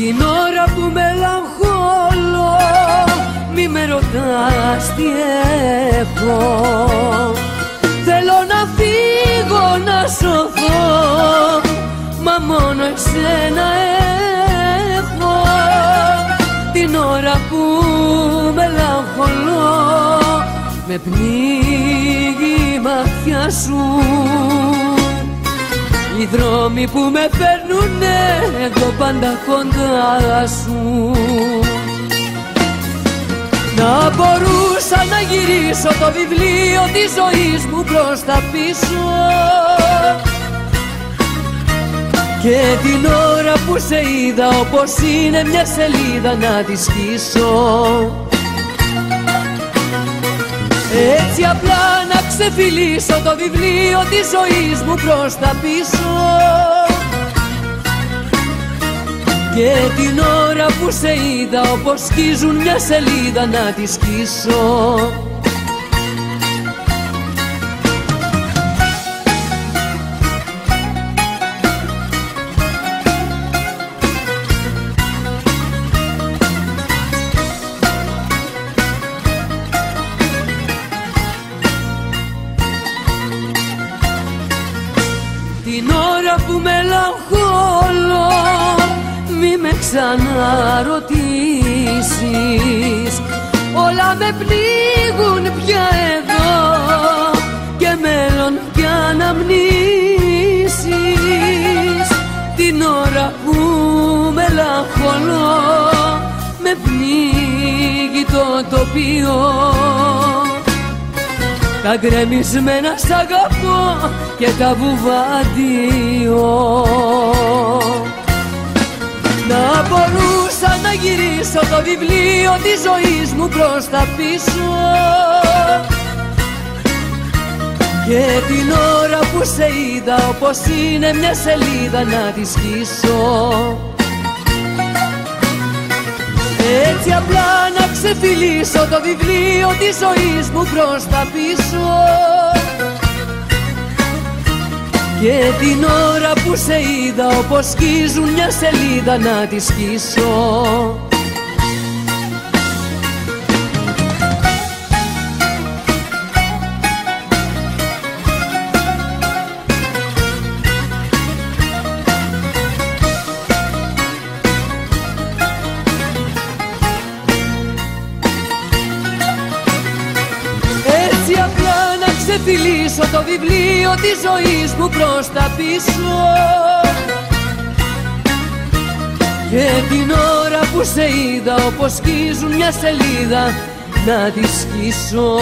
την ώρα που μελαγχολώ, μη με ρωτάς τι έχω. Θέλω να φύγω να σωθώ, μα μόνο εσένα έχω. Την ώρα που μελαγχολώ, με πνίγει η μάτια σου. Οι δρόμοι που με φέρνουνε εδώ πάντα κοντά σου. Να μπορούσα να γυρίσω το βιβλίο της ζωής μου προς τα πίσω, και την ώρα που σε είδα όπως είναι μια σελίδα να τη σκίσω. Έτσι απλά να ξεφυλίσω το βιβλίο της ζωής μου προς τα πίσω, και την ώρα που σε είδα όπως σκίζουν μια σελίδα να τη σκίσω. Την ώρα που μελαγχολώ, μη με ξαναρωτήσεις. Όλα με πνίγουν πια εδώ, και μέλλον κι αναμνήσεις. Την ώρα που μελαγχολώ, με πνίγει το τοπίο. Τα γκρεμισμένα σ' αγαπώ και τα βουβαντιώ. Να μπορούσα να γυρίσω το βιβλίο της ζωής μου προς τα πίσω, και την ώρα που σε είδα όπως είναι μια σελίδα να τη σκίσω. Έτσι απλά να ξεφυλίσω το βιβλίο της ζωής μου προς τα πίσω, και την ώρα που σε είδα όπως σκίζουν μια σελίδα να τη σκίσω. Έτσι απλά να ξεφυλίσω το βιβλίο της ζωής μου προς τα πίσω, και την ώρα που σε είδα όπως σκίζουν μια σελίδα να τη σκίσω.